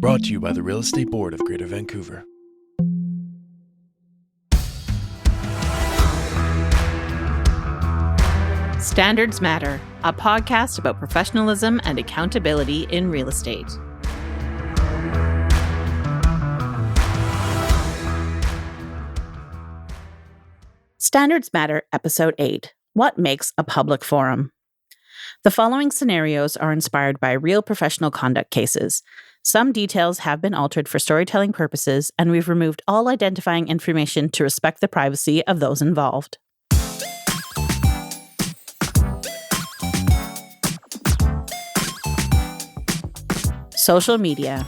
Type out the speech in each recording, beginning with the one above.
Brought to you by the Real Estate Board of Greater Vancouver. Standards Matter, a podcast about professionalism and accountability in real estate. Standards Matter, Episode 8, What Makes a Public Forum? The following scenarios are inspired by real professional conduct cases. Some details have been altered for storytelling purposes, and we've removed all identifying information to respect the privacy of those involved. Social media.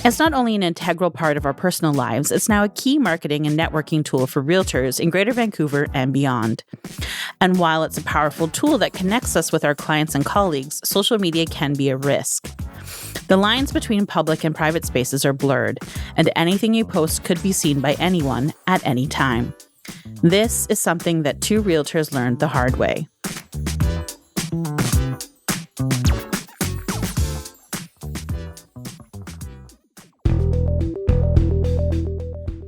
It's not only an integral part of our personal lives, it's now a key marketing and networking tool for realtors in Greater Vancouver and beyond. And while it's a powerful tool that connects us with our clients and colleagues, social media can be a risk. The lines between public and private spaces are blurred, and anything you post could be seen by anyone at any time. This is something that two realtors learned the hard way.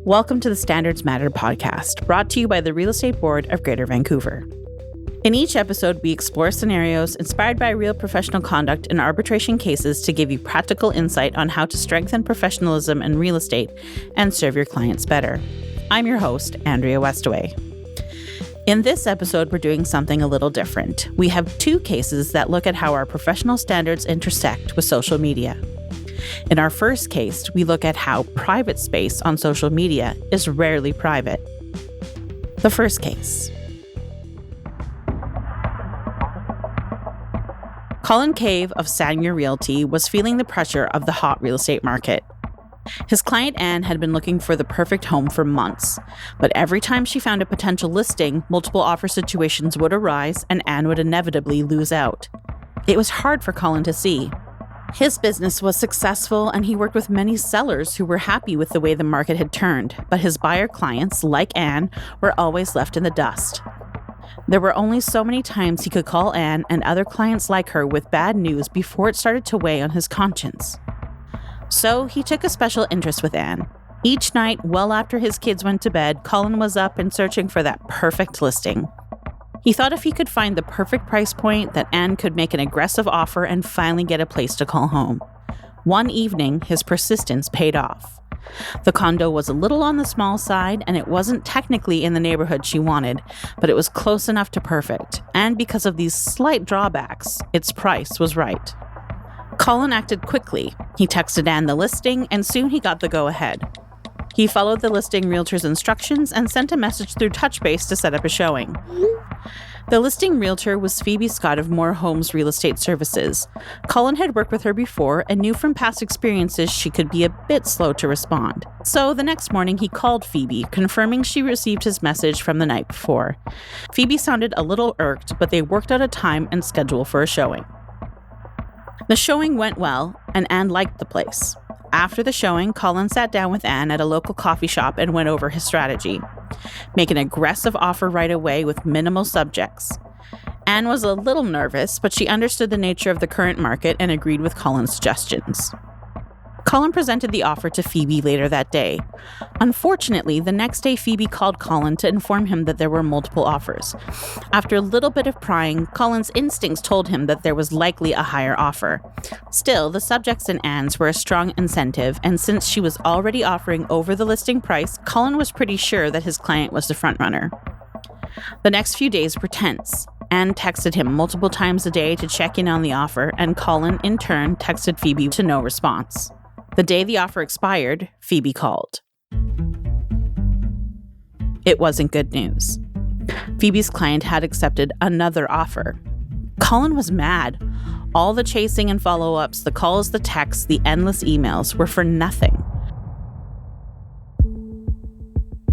Welcome to the Standards Matter podcast, brought to you by the Real Estate Board of Greater Vancouver. In each episode, we explore scenarios inspired by real professional conduct in arbitration cases to give you practical insight on how to strengthen professionalism in real estate and serve your clients better. I'm your host, Andrea Westaway. In this episode, we're doing something a little different. We have two cases that look at how our professional standards intersect with social media. In our first case, we look at how private space on social media is rarely private. The first case. Colin Cave of Sanger Realty was feeling the pressure of the hot real estate market. His client Anne had been looking for the perfect home for months, but every time she found a potential listing, multiple offer situations would arise and Anne would inevitably lose out. It was hard for Colin to see. His business was successful and he worked with many sellers who were happy with the way the market had turned, but his buyer clients, like Anne, were always left in the dust. There were only so many times he could call Anne and other clients like her with bad news before it started to weigh on his conscience. So he took a special interest with Anne. Each night, well after his kids went to bed, Colin was up and searching for that perfect listing. He thought if he could find the perfect price point, that Anne could make an aggressive offer and finally get a place to call home. One evening, his persistence paid off. The condo was a little on the small side, and it wasn't technically in the neighborhood she wanted, but it was close enough to perfect. And because of these slight drawbacks, its price was right. Colin acted quickly. He texted Anne the listing, and soon he got the go-ahead. He followed the listing realtor's instructions and sent a message through Touchbase to set up a showing. The listing realtor was Phoebe Scott of More Homes Real Estate Services. Colin had worked with her before and knew from past experiences she could be a bit slow to respond. So the next morning he called Phoebe, confirming she received his message from the night before. Phoebe sounded a little irked, but they worked out a time and schedule for a showing. The showing went well, and Anne liked the place. After the showing, Colin sat down with Anne at a local coffee shop and went over his strategy. Make an aggressive offer right away with minimal subjects. Anne was a little nervous, but she understood the nature of the current market and agreed with Colin's suggestions. Colin presented the offer to Phoebe later that day. Unfortunately, the next day Phoebe called Colin to inform him that there were multiple offers. After a little bit of prying, Colin's instincts told him that there was likely a higher offer. Still, the subjects in Anne's were a strong incentive, and since she was already offering over the listing price, Colin was pretty sure that his client was the frontrunner. The next few days were tense. Anne texted him multiple times a day to check in on the offer, and Colin, in turn, texted Phoebe to no response. The day the offer expired, Phoebe called. It wasn't good news. Phoebe's client had accepted another offer. Colin was mad. All the chasing and follow-ups, the calls, the texts, the endless emails were for nothing.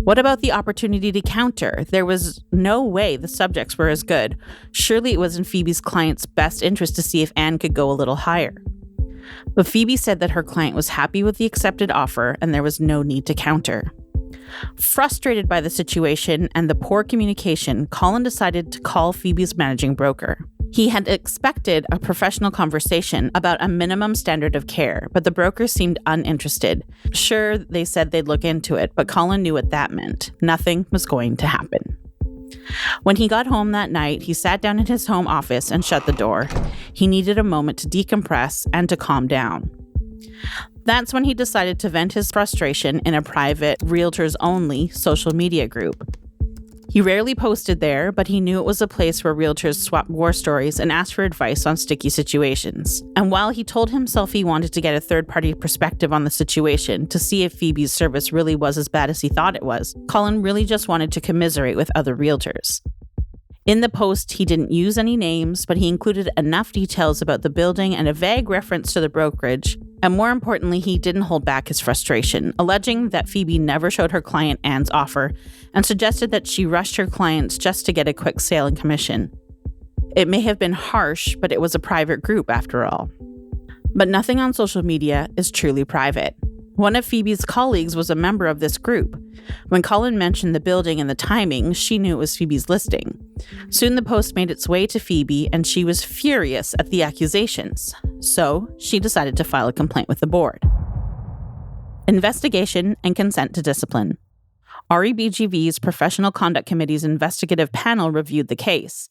What about the opportunity to counter? There was no way the subjects were as good. Surely it was in Phoebe's client's best interest to see if Anne could go a little higher. But Phoebe said that her client was happy with the accepted offer and there was no need to counter. Frustrated by the situation and the poor communication, Colin decided to call Phoebe's managing broker. He had expected a professional conversation about a minimum standard of care, but the broker seemed uninterested. Sure, they said they'd look into it, but Colin knew what that meant. Nothing was going to happen. When he got home that night, he sat down in his home office and shut the door. He needed a moment to decompress and to calm down. That's when he decided to vent his frustration in a private, realtors-only social media group. He rarely posted there, but he knew it was a place where realtors swapped war stories and asked for advice on sticky situations. And while he told himself he wanted to get a third-party perspective on the situation to see if Phoebe's service really was as bad as he thought it was, Colin really just wanted to commiserate with other realtors. In the post, he didn't use any names, but he included enough details about the building and a vague reference to the brokerage. And more importantly, he didn't hold back his frustration, alleging that Phoebe never showed her client Anne's offer and suggested that she rushed her clients just to get a quick sale and commission. It may have been harsh, but it was a private group after all. But nothing on social media is truly private. One of Phoebe's colleagues was a member of this group. When Colin mentioned the building and the timing, she knew it was Phoebe's listing. Soon the post made its way to Phoebe, and she was furious at the accusations. So she decided to file a complaint with the board. Investigation and consent to discipline. REBGV's Professional Conduct Committee's investigative panel reviewed the case.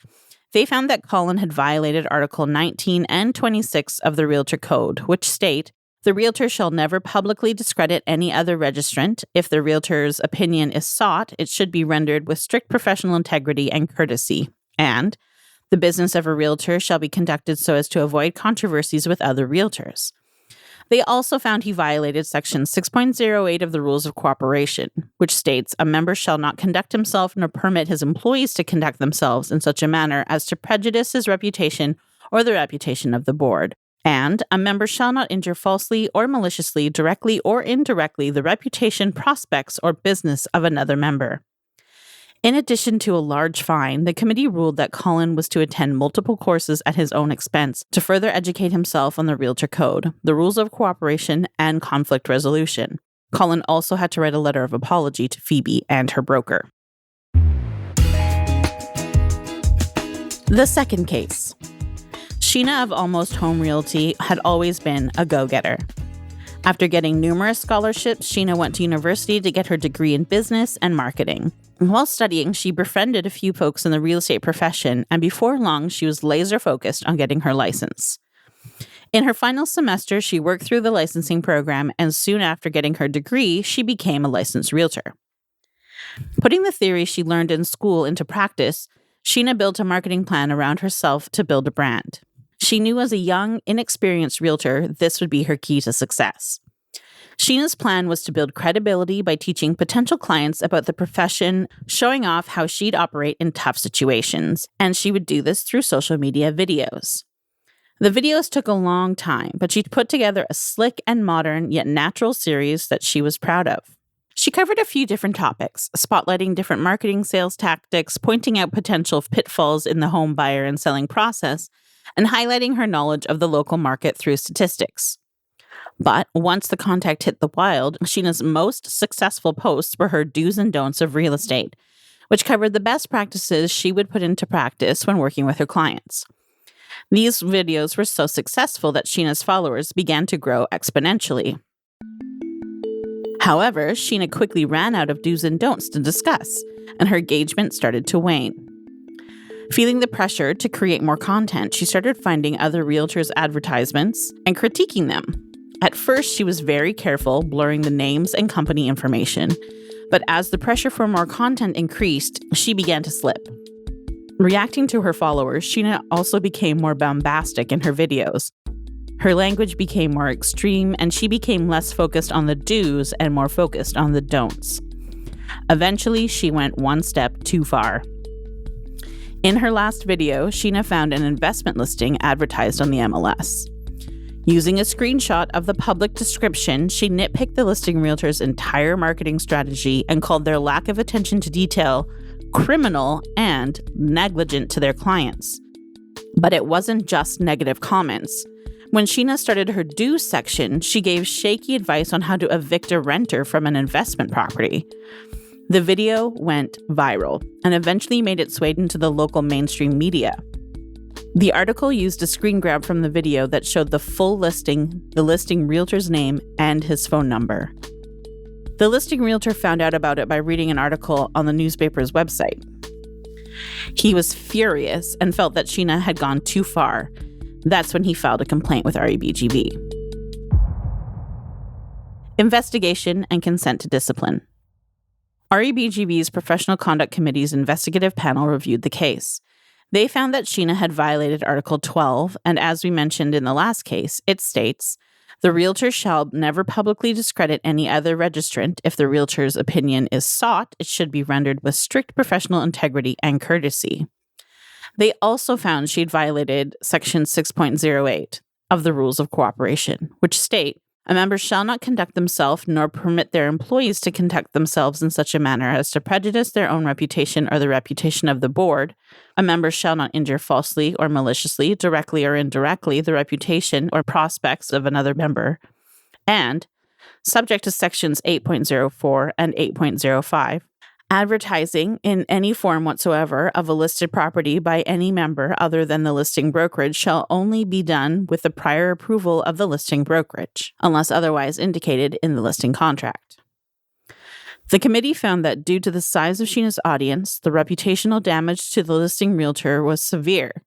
They found that Colin had violated Article 19 and 26 of the Realtor Code, which state, "The realtor shall never publicly discredit any other registrant. If the realtor's opinion is sought, it should be rendered with strict professional integrity and courtesy. And the business of a realtor shall be conducted so as to avoid controversies with other realtors." They also found he violated Section 6.08 of the Rules of Cooperation, which states a member shall not conduct himself nor permit his employees to conduct themselves in such a manner as to prejudice his reputation or the reputation of the board. And a member shall not injure falsely or maliciously, directly or indirectly, the reputation, prospects, or business of another member. In addition to a large fine, the committee ruled that Colin was to attend multiple courses at his own expense to further educate himself on the Realtor Code, the rules of cooperation, and conflict resolution. Colin also had to write a letter of apology to Phoebe and her broker. The second case. Sheena of Almost Home Realty had always been a go-getter. After getting numerous scholarships, Sheena went to university to get her degree in business and marketing. While studying, she befriended a few folks in the real estate profession, and before long, she was laser-focused on getting her license. In her final semester, she worked through the licensing program, and soon after getting her degree, she became a licensed realtor. Putting the theory she learned in school into practice, Sheena built a marketing plan around herself to build a brand. She knew as a young, inexperienced realtor, this would be her key to success. Sheena's plan was to build credibility by teaching potential clients about the profession, showing off how she'd operate in tough situations, and she would do this through social media videos. The videos took a long time, but she put together a slick and modern yet natural series that she was proud of. She covered a few different topics, spotlighting different marketing sales tactics, pointing out potential pitfalls in the home buyer and selling process, and highlighting her knowledge of the local market through statistics. But once the content hit the wild, Sheena's most successful posts were her do's and don'ts of real estate, which covered the best practices she would put into practice when working with her clients. These videos were so successful that Sheena's followers began to grow exponentially. However, Sheena quickly ran out of do's and don'ts to discuss, and her engagement started to wane. Feeling the pressure to create more content, she started finding other realtors' advertisements and critiquing them. At first, she was very careful, blurring the names and company information, but as the pressure for more content increased, she began to slip. Reacting to her followers, Sheena also became more bombastic in her videos. Her language became more extreme, and she became less focused on the do's and more focused on the don'ts. Eventually, she went one step too far. In her last video, Sheena found an investment listing advertised on the MLS. Using a screenshot of the public description, she nitpicked the listing realtor's entire marketing strategy and called their lack of attention to detail criminal and negligent to their clients. But it wasn't just negative comments. When Sheena started her do section, she gave shaky advice on how to evict a renter from an investment property. The video went viral and eventually made its way into the local mainstream media. The article used a screen grab from the video that showed the full listing, the listing realtor's name, and his phone number. The listing realtor found out about it by reading an article on the newspaper's website. He was furious and felt that Sheena had gone too far. That's when he filed a complaint with REBGV. Investigation and consent to discipline. REBGV's Professional Conduct Committee's investigative panel reviewed the case. They found that Sheena had violated Article 12, and as we mentioned in the last case, it states, "The realtor shall never publicly discredit any other registrant. If the realtor's opinion is sought, it should be rendered with strict professional integrity and courtesy." They also found she'd violated Section 6.08 of the Rules of Cooperation, which state, "A member shall not conduct themselves nor permit their employees to conduct themselves in such a manner as to prejudice their own reputation or the reputation of the board. A member shall not injure falsely or maliciously, directly or indirectly, the reputation or prospects of another member." And, subject to Sections 8.04 and 8.05, advertising in any form whatsoever of a listed property by any member other than the listing brokerage shall only be done with the prior approval of the listing brokerage, unless otherwise indicated in the listing contract. The committee found that due to the size of Sheena's audience, the reputational damage to the listing realtor was severe.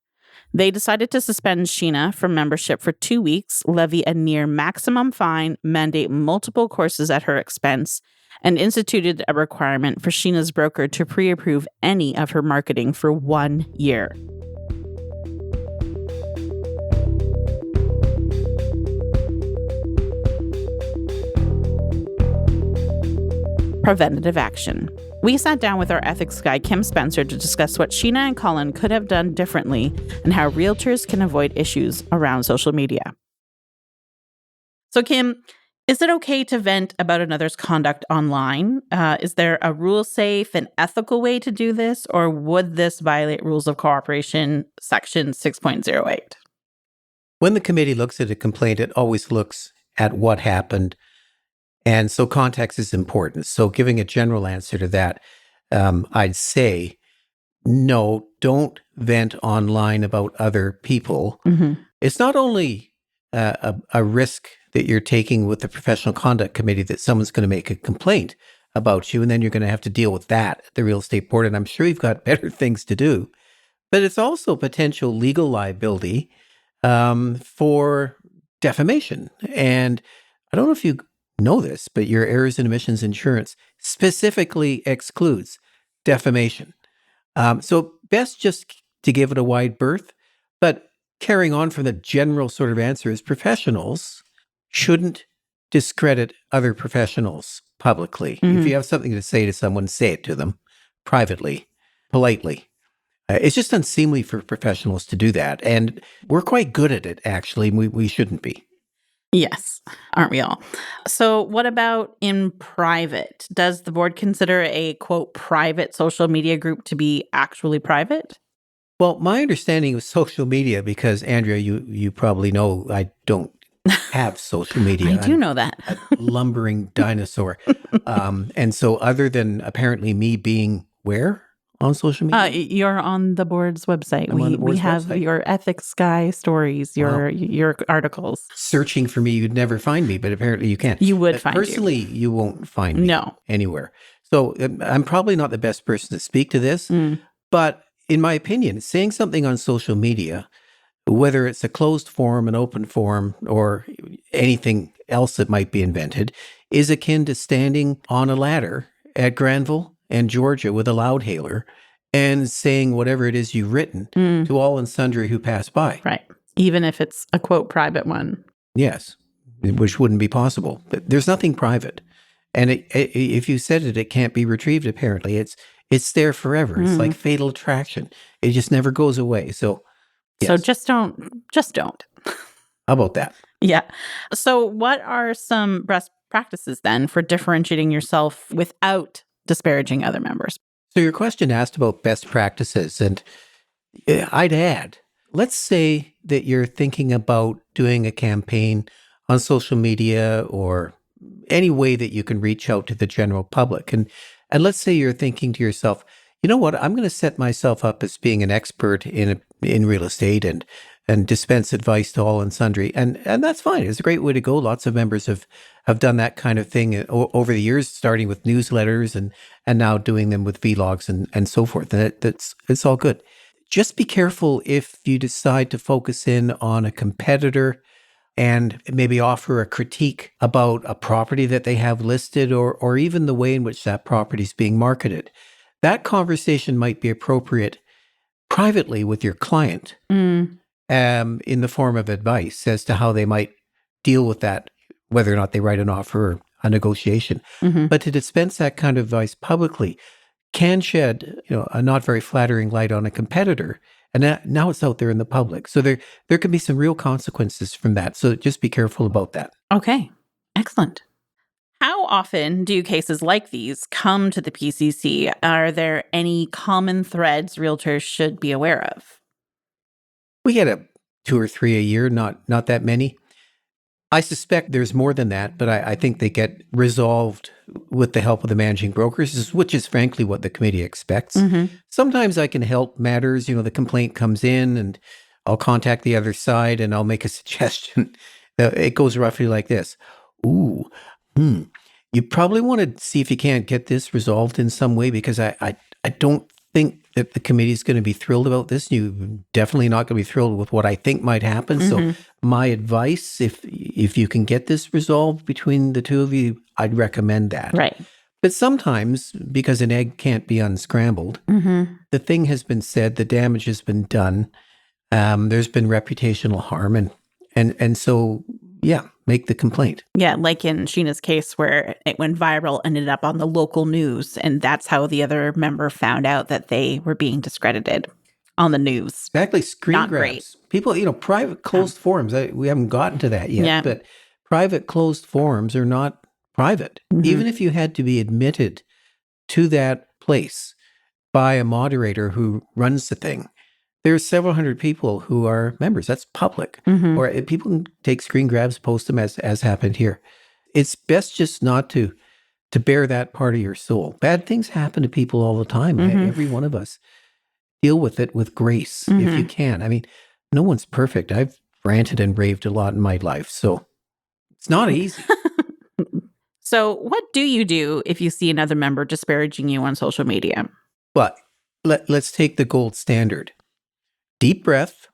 They decided to suspend Sheena from membership for 2 weeks, levy a near maximum fine, mandate multiple courses at her expense, and instituted a requirement for Sheena's broker to pre-approve any of her marketing for 1 year. Preventative action. We sat down with our ethics guy, Kim Spencer, to discuss what Sheena and Colin could have done differently and how realtors can avoid issues around social media. So, Kim, is it okay to vent about another's conduct online? Is there a rule-safe and ethical way to do this, or would this violate Rules of Cooperation, Section 6.08? When the committee looks at a complaint, it always looks at what happened. And so context is important. So giving a general answer to that, I'd say, no, don't vent online about other people. Mm-hmm. It's not only a risk that you're taking with the Professional Conduct Committee that someone's going to make a complaint about you, and then you're going to have to deal with that at the real estate board. And I'm sure you've got better things to do. But it's also potential legal liability for defamation. And I don't know if you know this, but your errors and omissions insurance specifically excludes defamation. So best just to give it a wide berth. But carrying on from the general sort of answer is professionals shouldn't discredit other professionals publicly. Mm-hmm. If you have something to say to someone, say it to them privately, politely. It's just unseemly for professionals to do that. And we're quite good at it, actually. We shouldn't be. Yes, aren't we all? So what about in private? Does the board consider a, quote, private social media group to be actually private? Well, my understanding of social media, because Andrea, you probably know I don't have social media. I do know that. A lumbering dinosaur. And so other than apparently me being where on social media? You're on the board's website. I'm on the board's we have website. Your ethics guy stories, your articles. Searching for me, you'd never find me, but apparently you can. You would find personally, you won't find me anywhere. So I'm probably not the best person to speak to this, but in my opinion, saying something on social media, whether it's a closed forum, an open forum, or anything else that might be invented, is akin to standing on a ladder at Granville and Georgia with a loudhailer and saying whatever it is you've written to all and sundry who pass by. Right. Even if it's a, quote, private one. Yes, which wouldn't be possible. But there's nothing private. And if you said it, it can't be retrieved, apparently. It's there forever. It's like Fatal Attraction. It just never goes away. So, yes. So just don't. How about that? Yeah. So what are some best practices then for differentiating yourself without disparaging other members? So your question asked about best practices, and I'd add, let's say that you're thinking about doing a campaign on social media or any way that you can reach out to the general public. And let's say you're thinking to yourself, you know what, I'm going to set myself up as being an expert in in real estate and dispense advice to all and sundry. And that's fine. It's a great way to go. Lots of members have done that kind of thing over the years, starting with newsletters and now doing them with vlogs and so forth. And it's all good. Just be careful if you decide to focus in on a competitor and maybe offer a critique about a property that they have listed or even the way in which that property is being marketed. That conversation might be appropriate privately with your client in the form of advice as to how they might deal with that, whether or not they write an offer or a negotiation. But to dispense that kind of advice publicly can shed a not very flattering light on a competitor. And now it's out there in the public. So there can be some real consequences from that. So just be careful about that. Okay, excellent. How often do cases like these come to the PCC? Are there any common threads realtors should be aware of? We get 2 or 3 a year, not that many. I suspect there's more than that, but I think they get resolved with the help of the managing brokers, which is frankly what the committee expects. Sometimes I can help matters. The complaint comes in and I'll contact the other side and I'll make a suggestion. It goes roughly like this. You probably want to see if you can't get this resolved in some way, because I don't think that the committee is going to be thrilled about this. You're definitely not going to be thrilled with what I think might happen. So my advice, if you can get this resolved between the two of you, I'd recommend that. Right. But sometimes, because an egg can't be unscrambled, the thing has been said, the damage has been done. There's been reputational harm, and so make the complaint. Yeah, like in Sheena's case where it went viral, ended up on the local news, and that's how the other member found out that they were being discredited on the news. Exactly, screen Not grabs. great. People, private closed forums, we haven't gotten to that yet, but private closed forums are not private. Even if you had to be admitted to that place by a moderator who runs the thing, there's several hundred people who are members. That's public. Or people can take screen grabs, post them as happened here. It's best just not to bear that part of your soul. Bad things happen to people all the time. Every one of us. Deal with it with grace if you can. I mean, no one's perfect. I've ranted and raved a lot in my life, so it's not easy. So what do you do if you see another member disparaging you on social media? But let's take the gold standard. Deep breath,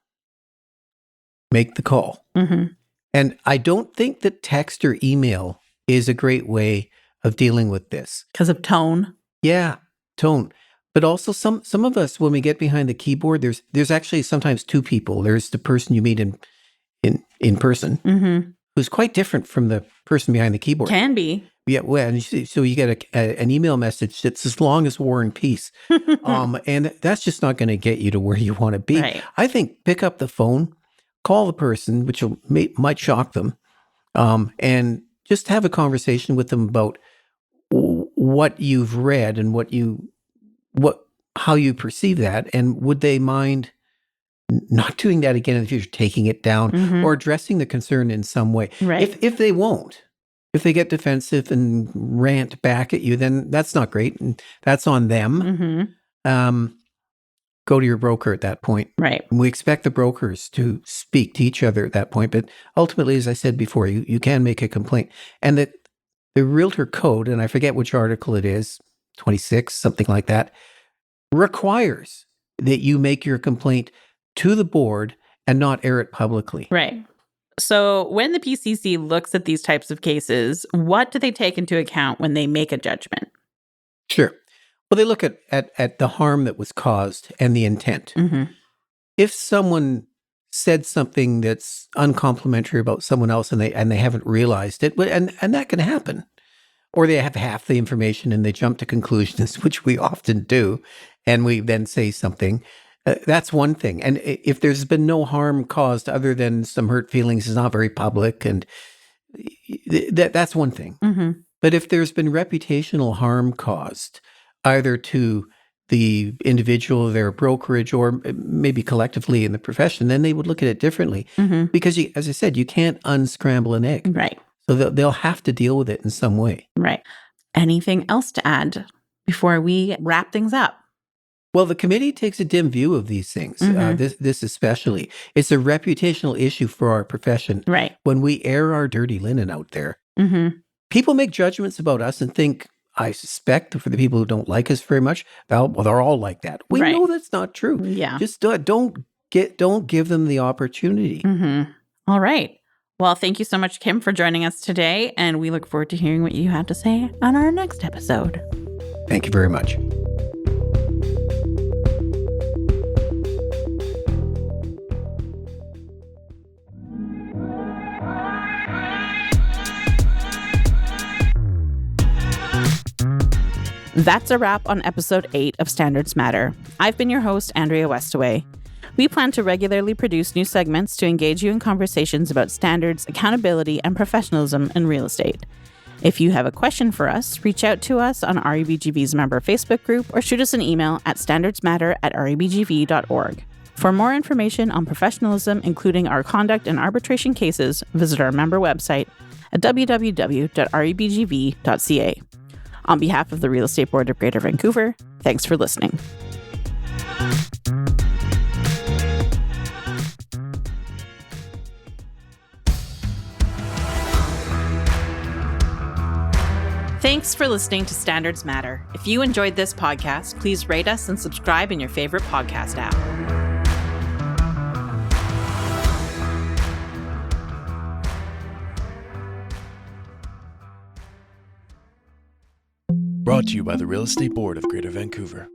make the call. And I don't think that text or email is a great way of dealing with this. Because of tone? Yeah, tone. But also some of us, when we get behind the keyboard, there's actually sometimes two people. There's the person you meet in person, who's quite different from the person behind the keyboard. Can be. Yeah, well, and so you get an email message that's as long as War and Peace, and that's just not going to get you to where you want to be. Right. I think pick up the phone, call the person, which might shock them, and just have a conversation with them about what you've read and how you perceive that, and would they mind not doing that again in the future, taking it down or addressing the concern in some way. Right. If they won't. If they get defensive and rant back at you, then that's not great. And that's on them. Go to your broker at that point. Right. And we expect the brokers to speak to each other at that point. But ultimately, as I said before, you can make a complaint. And that the Realtor Code, and I forget which article it is, 26, something like that, requires that you make your complaint to the board and not air it publicly. Right. So when the PCC looks at these types of cases, what do they take into account when they make a judgment? Sure. Well, they look at the harm that was caused and the intent. If someone said something that's uncomplimentary about someone else and they haven't realized it, and that can happen, or they have half the information and they jump to conclusions, which we often do, and we then say something. That's one thing. And if there's been no harm caused other than some hurt feelings, it's not very public, and that's one thing. But if there's been reputational harm caused, either to the individual, their brokerage, or maybe collectively in the profession, then they would look at it differently. Because, as I said, you can't unscramble an egg. Right. So they'll have to deal with it in some way. Right. Anything else to add before we wrap things up? Well, the committee takes a dim view of these things. This especially. It's a reputational issue for our profession. Right. When we air our dirty linen out there, Mm-hmm. people make judgments about us and think, I suspect for the people who don't like us very much, well, they're all like that. We Right. know that's not true. Yeah. Just don't give them the opportunity. Mm-hmm. All right. Well, thank you so much, Kim, for joining us today, and we look forward to hearing what you have to say on our next episode. Thank you very much. That's a wrap on episode 8 of Standards Matter. I've been your host, Andrea Westaway. We plan to regularly produce new segments to engage you in conversations about standards, accountability, and professionalism in real estate. If you have a question for us, reach out to us on REBGV's member Facebook group or shoot us an email at standardsmatter@rebgv.org. For more information on professionalism, including our conduct and arbitration cases, visit our member website at www.rebgv.ca. On behalf of the Real Estate Board of Greater Vancouver, thanks for listening. Thanks for listening to Standards Matter. If you enjoyed this podcast, please rate us and subscribe in your favorite podcast app. Brought to you by the Real Estate Board of Greater Vancouver.